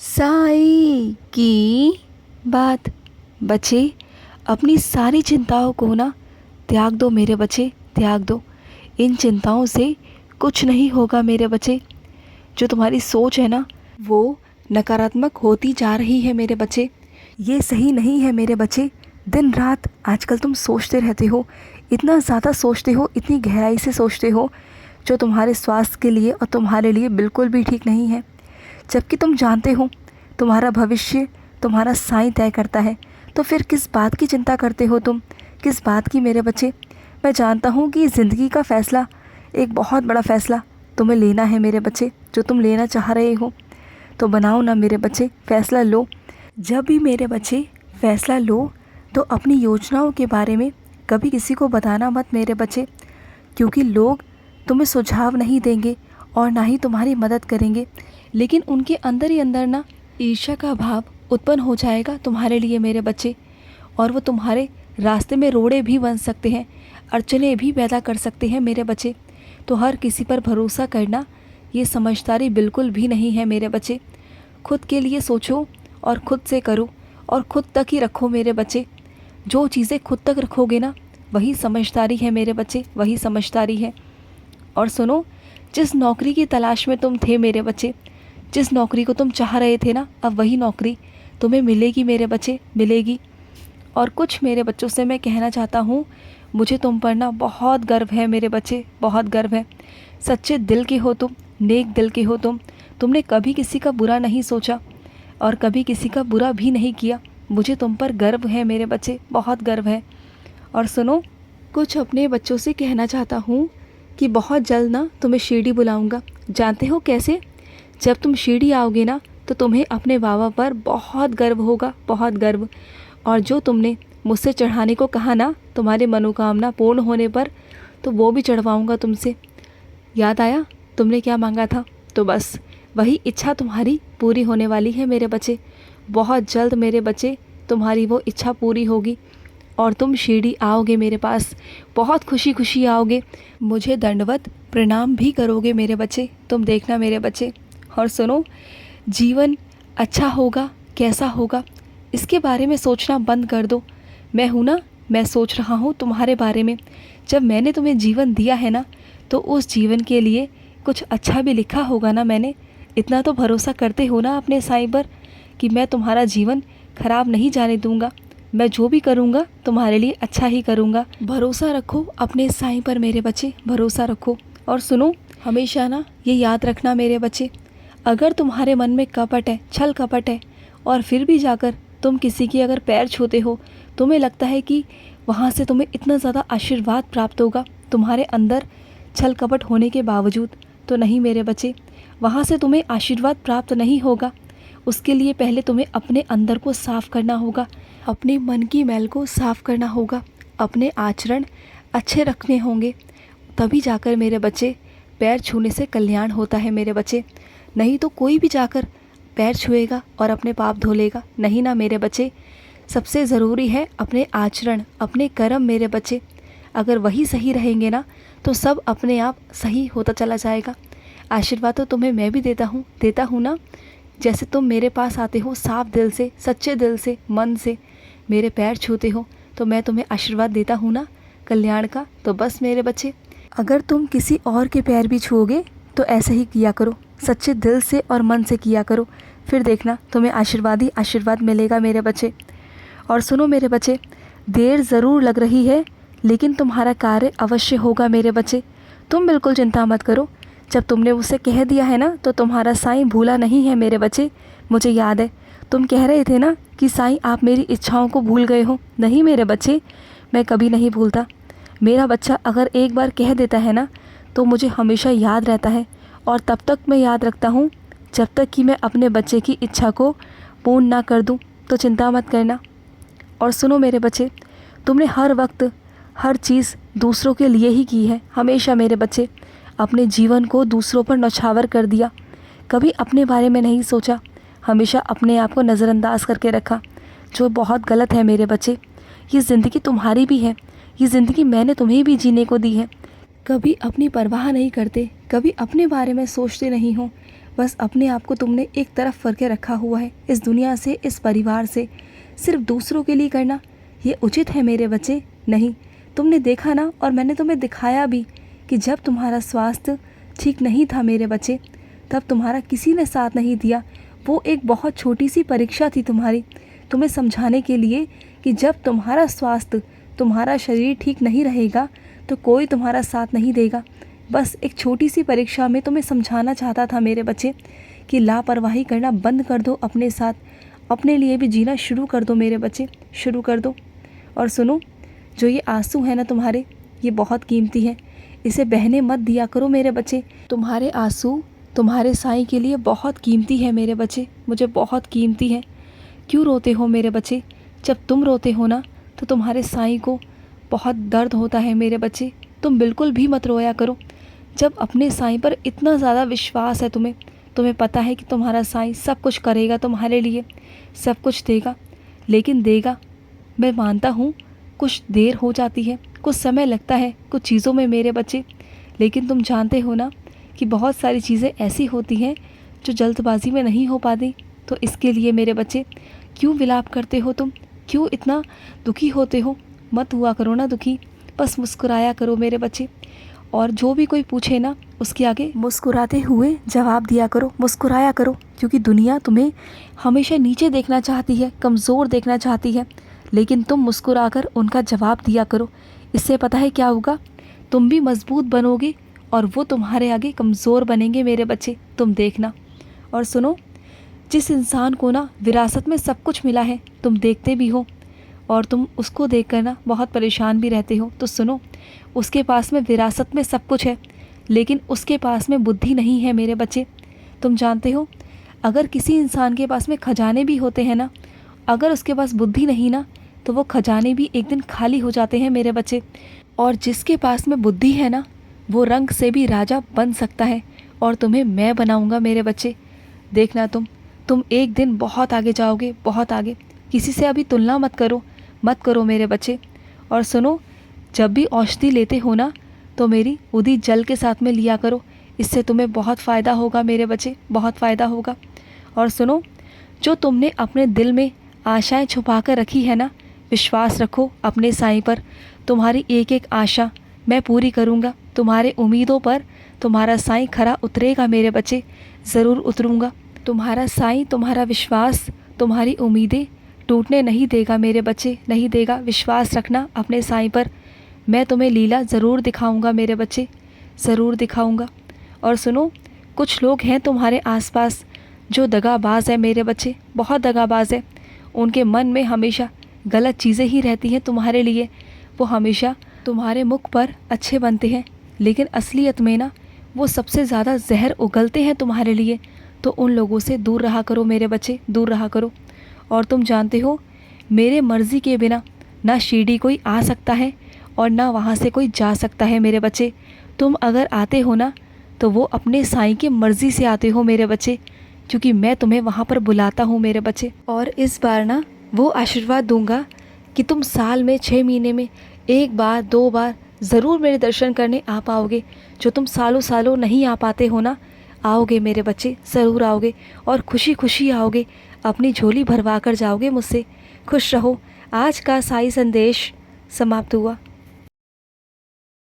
साई की बात। बच्चे, अपनी सारी चिंताओं को ना त्याग दो मेरे बच्चे, त्याग दो। इन चिंताओं से कुछ नहीं होगा मेरे बच्चे। जो तुम्हारी सोच है ना वो नकारात्मक होती जा रही है मेरे बच्चे। ये सही नहीं है मेरे बच्चे। दिन रात आजकल तुम सोचते रहते हो, इतना ज़्यादा सोचते हो, इतनी गहराई से सोचते हो, जो तुम्हारे स्वास्थ्य के लिए और तुम्हारे लिए बिल्कुल भी ठीक नहीं है। जबकि तुम जानते हो तुम्हारा भविष्य तुम्हारा साईं तय करता है, तो फिर किस बात की चिंता करते हो तुम, किस बात की मेरे बच्चे। मैं जानता हूँ कि ज़िंदगी का फ़ैसला, एक बहुत बड़ा फ़ैसला तुम्हें लेना है मेरे बच्चे। जो तुम लेना चाह रहे हो तो बनाओ ना मेरे बच्चे, फ़ैसला लो। जब भी मेरे बच्चे फ़ैसला लो तो अपनी योजनाओं के बारे में कभी किसी को बताना मत मेरे बच्चे, क्योंकि लोग तुम्हें सुझाव नहीं देंगे और ना ही तुम्हारी मदद करेंगे, लेकिन उनके अंदर ही अंदर ना ईर्ष्या का भाव उत्पन्न हो जाएगा तुम्हारे लिए मेरे बच्चे। और वो तुम्हारे रास्ते में रोड़े भी बन सकते हैं, अड़चने भी पैदा कर सकते हैं मेरे बच्चे। तो हर किसी पर भरोसा करना ये समझदारी बिल्कुल भी नहीं है मेरे बच्चे। खुद के लिए सोचो और खुद से करो और खुद तक ही रखो मेरे बच्चे। जो चीज़ें खुद तक रखोगे ना वही समझदारी है मेरे बच्चे, वही समझदारी है। और सुनो, जिस नौकरी की तलाश में तुम थे मेरे बच्चे, जिस नौकरी को तुम चाह रहे थे ना, अब वही नौकरी तुम्हें मिलेगी मेरे बच्चे, मिलेगी। और कुछ मेरे बच्चों से मैं कहना चाहता हूँ, मुझे तुम पर ना बहुत गर्व है मेरे बच्चे, बहुत गर्व है। सच्चे दिल के हो तुम, नेक दिल के हो तुम। तुमने कभी किसी का बुरा नहीं सोचा और कभी किसी का बुरा भी नहीं किया। मुझे तुम पर गर्व है मेरे बच्चे, बहुत गर्व है। और सुनो, कुछ अपने बच्चों से कहना चाहता हूँ कि बहुत जल्द ना तुम्हें शिरडी बुलाऊंगा। जानते हो कैसे? जब तुम शिरडी आओगे ना तो तुम्हें अपने बाबा पर बहुत गर्व होगा, बहुत गर्व। और जो तुमने मुझसे चढ़ाने को कहा ना तुम्हारी मनोकामना पूर्ण होने पर, तो वो भी चढ़वाऊंगा तुमसे। याद आया तुमने क्या मांगा था? तो बस वही इच्छा तुम्हारी पूरी होने वाली है मेरे बच्चे। बहुत जल्द मेरे बच्चे तुम्हारी वो इच्छा पूरी होगी और तुम शिरडी आओगे मेरे पास, बहुत खुशी खुशी आओगे। मुझे दंडवत प्रणाम भी करोगे मेरे बच्चे, तुम देखना मेरे बच्चे। और सुनो, जीवन अच्छा होगा कैसा होगा इसके बारे में सोचना बंद कर दो। मैं हूँ ना, मैं सोच रहा हूँ तुम्हारे बारे में। जब मैंने तुम्हें जीवन दिया है ना तो उस जीवन के लिए कुछ अच्छा भी लिखा होगा ना मैंने। इतना तो भरोसा करते हो ना अपने साईं पर कि मैं तुम्हारा जीवन खराब नहीं जाने दूंगा। मैं जो भी करूँगा तुम्हारे लिए अच्छा ही करूँगा। भरोसा रखो अपने साईं पर मेरे बच्चे, भरोसा रखो। और सुनो, हमेशा ना ये याद रखना मेरे बच्चे, अगर तुम्हारे मन में कपट है, छल कपट है, और फिर भी जाकर तुम किसी की अगर पैर छूते हो, तुम्हें लगता है कि वहाँ से तुम्हें इतना ज़्यादा आशीर्वाद प्राप्त होगा तुम्हारे अंदर छल कपट होने के बावजूद, तो नहीं मेरे बच्चे, वहाँ से तुम्हें आशीर्वाद प्राप्त नहीं होगा। उसके लिए पहले तुम्हें अपने अंदर को साफ़ करना होगा, अपने मन की मैल को साफ़ करना होगा, अपने आचरण अच्छे रखने होंगे, तभी जाकर मेरे बच्चे पैर छूने से कल्याण होता है मेरे बच्चे। नहीं तो कोई भी जाकर पैर छुएगा और अपने पाप धो लेगा, नहीं ना मेरे बच्चे। सबसे ज़रूरी है अपने आचरण, अपने कर्म मेरे बच्चे। अगर वही सही रहेंगे ना तो सब अपने आप सही होता चला जाएगा। आशीर्वाद तो तुम्हें मैं भी देता हूँ ना। जैसे तुम मेरे पास आते हो साफ दिल से, सच्चे दिल से, मन से मेरे पैर छूते हो, तो मैं तुम्हें आशीर्वाद देता हूँ ना कल्याण का। तो बस मेरे बच्चे, अगर तुम किसी और के पैर भी छुओगे तो ऐसे ही किया करो, सच्चे दिल से और मन से किया करो, फिर देखना तुम्हें आशीर्वाद ही आशीर्वाद मिलेगा मेरे बच्चे। और सुनो मेरे बच्चे, देर ज़रूर लग रही है लेकिन तुम्हारा कार्य अवश्य होगा मेरे बच्चे। तुम बिल्कुल चिंता मत करो। जब तुमने उसे कह दिया है ना तो तुम्हारा साईं भूला नहीं है मेरे बच्चे। मुझे याद है तुम कह रहे थे ना कि साईं आप मेरी इच्छाओं को भूल गए हो। नहीं मेरे बच्चे, मैं कभी नहीं भूलता। मेरा बच्चा अगर एक बार कह देता है ना तो मुझे हमेशा याद रहता है, और तब तक मैं याद रखता हूँ जब तक कि मैं अपने बच्चे की इच्छा को पूर्ण ना कर दूँ। तो चिंता मत करना। और सुनो मेरे बच्चे, तुमने हर वक्त हर चीज़ दूसरों के लिए ही की है, हमेशा मेरे बच्चे। अपने जीवन को दूसरों पर नौछावर कर दिया, कभी अपने बारे में नहीं सोचा, हमेशा अपने आप को नज़रअंदाज करके रखा, जो बहुत गलत है मेरे बच्चे। ये ज़िंदगी तुम्हारी भी है, ये ज़िंदगी मैंने तुम्हें भी जीने को दी है। कभी अपनी परवाह नहीं करते, कभी अपने बारे में सोचते नहीं हो, बस अपने आप को तुमने एक तरफ करके रखा हुआ है, इस दुनिया से, इस परिवार से, सिर्फ दूसरों के लिए करना ये उचित है मेरे बच्चे? नहीं। तुमने देखा ना, और मैंने तुम्हें दिखाया भी कि जब तुम्हारा स्वास्थ्य ठीक नहीं था मेरे बच्चे, तब तुम्हारा किसी ने साथ नहीं दिया। वो एक बहुत छोटी सी परीक्षा थी तुम्हारी, तुम्हें समझाने के लिए कि जब तुम्हारा स्वास्थ्य, तुम्हारा शरीर ठीक नहीं रहेगा तो कोई तुम्हारा साथ नहीं देगा। बस एक छोटी सी परीक्षा में तुम्हें समझाना चाहता था मेरे बच्चे कि लापरवाही करना बंद कर दो अपने साथ, अपने लिए भी जीना शुरू कर दो मेरे बच्चे, शुरू कर दो। और सुनो, जो ये आंसू है ना तुम्हारे, ये बहुत कीमती है, इसे बहने मत दिया करो मेरे बच्चे। तुम्हारे आंसू तुम्हारे साईं के लिए बहुत कीमती है मेरे बच्चे, मुझे बहुत कीमती है। क्यों रोते हो मेरे बच्चे? जब तुम रोते हो ना तो तुम्हारे साईं को बहुत दर्द होता है मेरे बच्चे। तुम बिल्कुल भी मत रोया करो। जब अपने साईं पर इतना ज़्यादा विश्वास है तुम्हें पता है कि तुम्हारा साईं सब कुछ करेगा तुम्हारे लिए, सब कुछ देगा, लेकिन देगा, मैं मानता हूँ कुछ देर हो जाती है, कुछ समय लगता है कुछ चीज़ों में मेरे बच्चे, लेकिन तुम जानते हो ना कि बहुत सारी चीज़ें ऐसी होती हैं जो जल्दबाजी में नहीं हो पाती। तो इसके लिए मेरे बच्चे क्यों विलाप करते हो तुम? क्यों इतना दुखी होते हो? मत हुआ करो ना दुखी, बस मुस्कुराया करो मेरे बच्चे। और जो भी कोई पूछे ना उसके आगे मुस्कुराते हुए जवाब दिया करो, मुस्कुराया करो, क्योंकि दुनिया तुम्हें हमेशा नीचे देखना चाहती है, कमज़ोर देखना चाहती है, लेकिन तुम मुस्कुराकर उनका जवाब दिया करो। इससे पता है क्या होगा? तुम भी मजबूत बनोगे और वो तुम्हारे आगे कमज़ोर बनेंगे मेरे बच्चे, तुम देखना। और सुनो, जिस इंसान को ना विरासत में सब कुछ मिला है, तुम देखते भी हो और तुम उसको देखकर ना बहुत परेशान भी रहते हो, तो सुनो, उसके पास में विरासत में सब कुछ है, लेकिन उसके पास में बुद्धि नहीं है मेरे बच्चे। तुम जानते हो, अगर किसी इंसान के पास में खजाने भी होते हैं ना, अगर उसके पास बुद्धि नहीं ना, तो वो खजाने भी एक दिन खाली हो जाते हैं मेरे बच्चे। और जिसके पास में बुद्धि है ना, वो रंग से भी राजा बन सकता है, और तुम्हें मैं बनाऊंगा मेरे बच्चे। देखना तुम एक दिन बहुत आगे जाओगे, बहुत आगे। किसी से अभी तुलना मत करो मेरे बच्चे। और सुनो, जब भी औषधि लेते हो ना तो मेरी उदी जल के साथ में लिया करो, इससे तुम्हें बहुत फ़ायदा होगा मेरे बच्चे, बहुत फ़ायदा होगा। और सुनो, जो तुमने अपने दिल में आशाएं छुपा कर रखी है ना, विश्वास रखो अपने साईं पर। तुम्हारी एक एक आशा मैं पूरी करूँगा। तुम्हारे उम्मीदों पर तुम्हारा साईं खरा उतरेगा मेरे बच्चे, ज़रूर उतरूँगा। तुम्हारा साईं तुम्हारा विश्वास, तुम्हारी उम्मीदें टूटने नहीं देगा मेरे बच्चे, नहीं देगा। विश्वास रखना अपने साईं पर। मैं तुम्हें लीला ज़रूर दिखाऊंगा मेरे बच्चे, ज़रूर दिखाऊंगा। और सुनो, कुछ लोग हैं तुम्हारे आसपास जो दगाबाज है मेरे बच्चे, बहुत दगाबाज है। उनके मन में हमेशा गलत चीज़ें ही रहती हैं तुम्हारे लिए। वो हमेशा तुम्हारे मुख पर अच्छे बनते हैं, लेकिन असलियत में ना वो सबसे ज़्यादा जहर उगलते हैं तुम्हारे लिए। तो उन लोगों से दूर रहा करो मेरे बच्चे, दूर रहा करो। और तुम जानते हो, मेरे मर्ज़ी के बिना ना शिरडी कोई आ सकता है और ना वहाँ से कोई जा सकता है मेरे बच्चे। तुम अगर आते हो ना तो वो अपने साईं की मर्ज़ी से आते हो मेरे बच्चे, क्योंकि मैं तुम्हें वहाँ पर बुलाता हूँ मेरे बच्चे। और इस बार ना वो आशीर्वाद दूंगा कि तुम साल में 6 महीने में 1 बार 2 बार ज़रूर मेरे दर्शन करने आ पाओगे। जो तुम सालों सालों नहीं आ पाते हो ना, आओगे मेरे बच्चे, ज़रूर आओगे और खुशी खुशी आओगे, अपनी झोली भरवा कर जाओगे मुझसे। खुश रहो। आज का साई संदेश समाप्त हुआ।